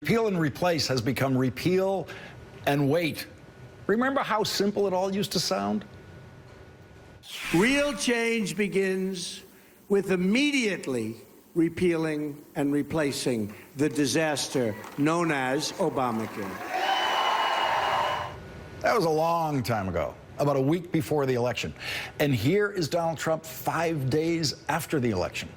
Repeal and replace has become repeal and wait. Remember how simple it all used to sound? Real change begins with immediately repealing and replacing the disaster known as Obamacare. That was a long time ago, about a week before the election. And here is Donald Trump 5 days after the election.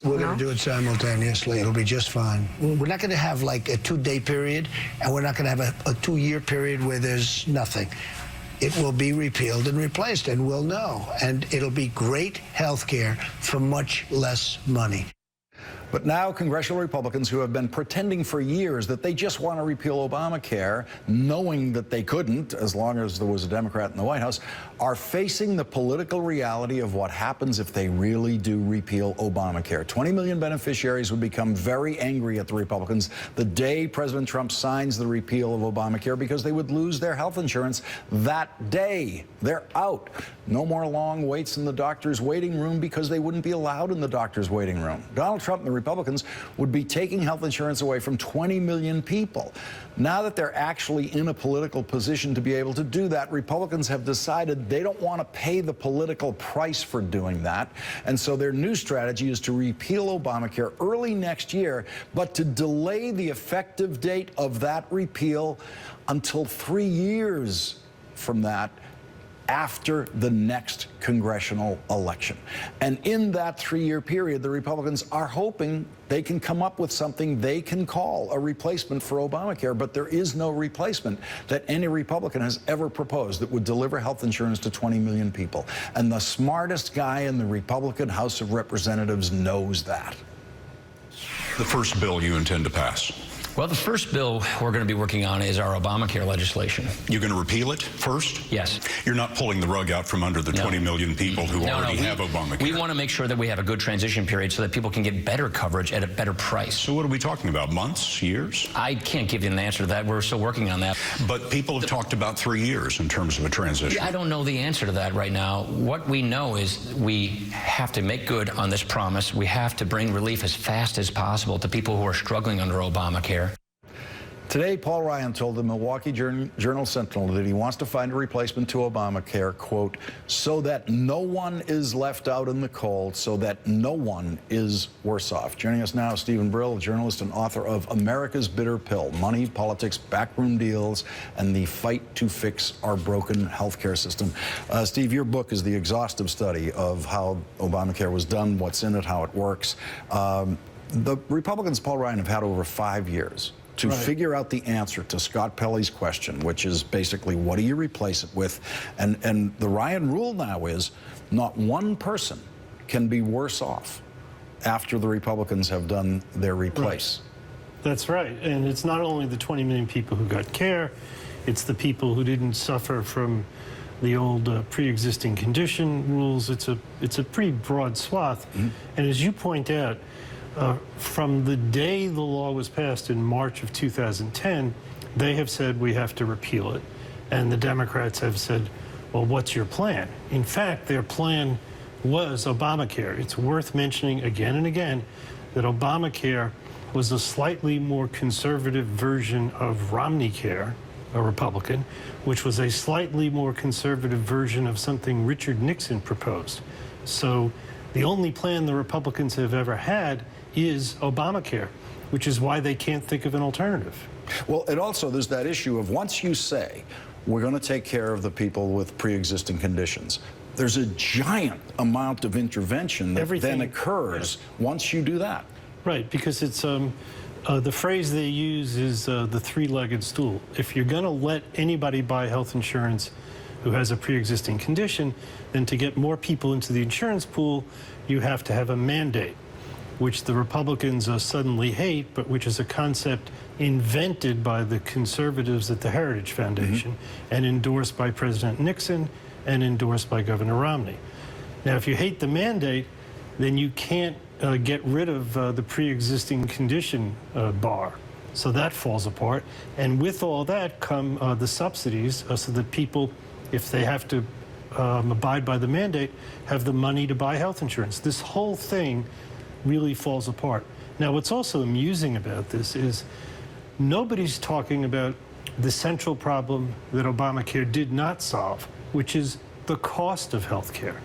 We're going to do it simultaneously. It'll be just fine. We're not going to have like a 2-day period, and we're not going to have a 2-year period where there's nothing. It will be repealed and replaced, and we'll know. And it'll be great health care for much less money. But now congressional Republicans who have been pretending for years that they just want to repeal Obamacare, knowing that they couldn't as long as there was a Democrat in the White House, are facing the political reality of what happens if they really do repeal Obamacare. 20 million beneficiaries would become very angry at the Republicans the day President Trump signs the repeal of Obamacare because they would lose their health insurance that day. They're out. No more long waits in the doctor's waiting room because they wouldn't be allowed in the doctor's waiting room. Donald Trump and the Republicans would be taking health insurance away from 20 million people. Now that they're actually in a political position to be able to do that, Republicans have decided they don't want to pay the political price for doing that. And so their new strategy is to repeal Obamacare early next year, but to delay the effective date of that repeal until 3 years from that, after the next congressional election. And in that 3-year period, the Republicans are hoping they can come up with something they can call a replacement for Obamacare, but there is no replacement that any Republican has ever proposed that would deliver health insurance to 20 million people. And the smartest guy in the Republican House of Representatives knows that. The first bill you intend to pass? Well, the first bill we're going to be working on is our Obamacare legislation. You're going to repeal it first? Yes. You're not pulling the rug out from under the 20 million people who already have Obamacare? We want to make sure that we have a good transition period so that people can get better coverage at a better price. So what are we talking about, months, years? I can't give you an answer to that. We're still working on that. But people have talked about 3 years in terms of a transition. I don't know the answer to that right now. What we know is we have to make good on this promise. We have to bring relief as fast as possible to people who are struggling under Obamacare. Today, Paul Ryan told the Milwaukee Journal-Sentinel that he wants to find a replacement to Obamacare, quote, so that no one is left out in the cold, so that no one is worse off. Joining us now, Steven Brill, journalist and author of America's Bitter Pill, Money, Politics, Backroom Deals, and the Fight to Fix Our Broken Healthcare System. Steve, your book is the exhaustive study of how Obamacare was done, what's in it, how it works. The Republicans, Paul Ryan, have had over 5 years to figure out the answer to Scott Pelley's question, which is basically, what do you replace it with? And the Ryan rule now is not one person can be worse off after the Republicans have done their replace. That's right. And it's not only the 20 million people who got care, it's the people who didn't suffer from the old pre-existing condition rules. It's a pretty broad swath. Mm-hmm. And as you point out, from the day the law was passed in March of 2010, they have said we have to repeal it. And the Democrats have said, well, what's your plan? In fact, their plan was Obamacare. It's worth mentioning again and again that Obamacare was a slightly more conservative version of Romneycare, a Republican, which was a slightly more conservative version of something Richard Nixon proposed. So the only plan the Republicans have ever had is Obamacare, which is why they can't think of an alternative. Well, and also there's that issue of once you say, we're going to take care of the people with pre-existing conditions, there's a giant amount of intervention that then occurs once you do that. Right, because it's the phrase they use is the three-legged stool. If you're going to let anybody buy health insurance who has a pre-existing condition, then to get more people into the insurance pool, you have to have a mandate, which the Republicans suddenly hate, but which is a concept invented by the conservatives at the Heritage Foundation and endorsed by President Nixon and endorsed by Governor Romney. Now, if you hate the mandate, then you can't get rid of the pre-existing condition bar. So that falls apart. And with all that come the subsidies so that people, if they have to abide by the mandate, have the money to buy health insurance. This whole thing really falls apart. Now, what's also amusing about this is nobody's talking about the central problem that Obamacare did not solve, which is the cost of health care.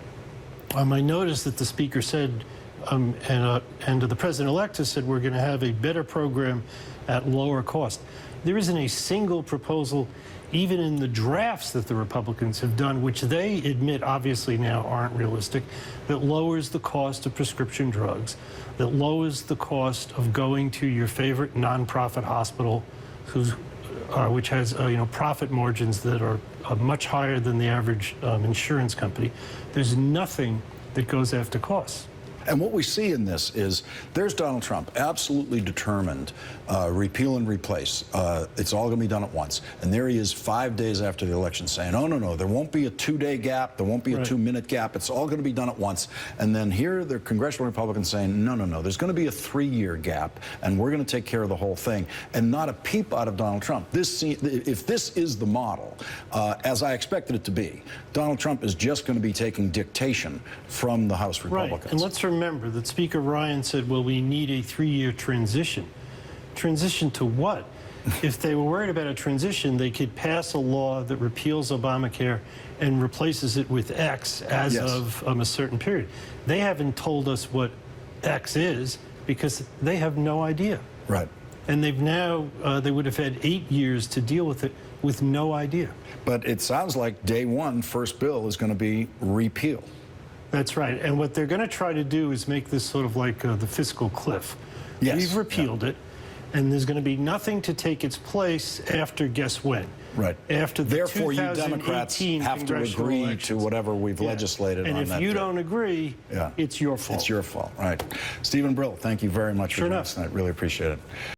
I noticed that the speaker said, and the president-elect has said, we're going to have a better program at lower cost. There isn't a single proposal, even in the drafts that the Republicans have done, which they admit obviously now aren't realistic, that lowers the cost of prescription drugs, that lowers the cost of going to your favorite nonprofit hospital, which has profit margins that are much higher than the average insurance company. There's nothing that goes after costs. And what we see in this is there's Donald Trump absolutely determined, repeal and replace. It's all going to be done at once. And there he is 5 days after the election saying, oh, no, there won't be a 2-day gap. There won't be a 2-minute gap. It's all going to be done at once. And then here the congressional Republicans saying, no, there's going to be a 3-year gap, and we're going to take care of the whole thing. And not a peep out of Donald Trump. If this is the model, as I expected it to be, Donald Trump is just going to be taking dictation from the House Republicans. Right. And let's remember that Speaker Ryan said, well, we need a 3-year transition. Transition to what? If they were worried about a transition, they could pass a law that repeals Obamacare and replaces it with X as of a certain period. They haven't told us what X is because they have no idea. Right. And they've now, they would have had 8 years to deal with it with no idea. But it sounds like day one, first bill is going to be repeal. That's right. And what they're going to try to do is make this sort of like the fiscal cliff. Yes. We've repealed it, and there's going to be nothing to take its place after guess when? Right. After the Therefore, you Democrats have to agree elections. to whatever we've legislated on that. And if you don't agree, it's your fault. It's your fault. All right. Steven Brill, thank you very much for joining us tonight. Really appreciate it.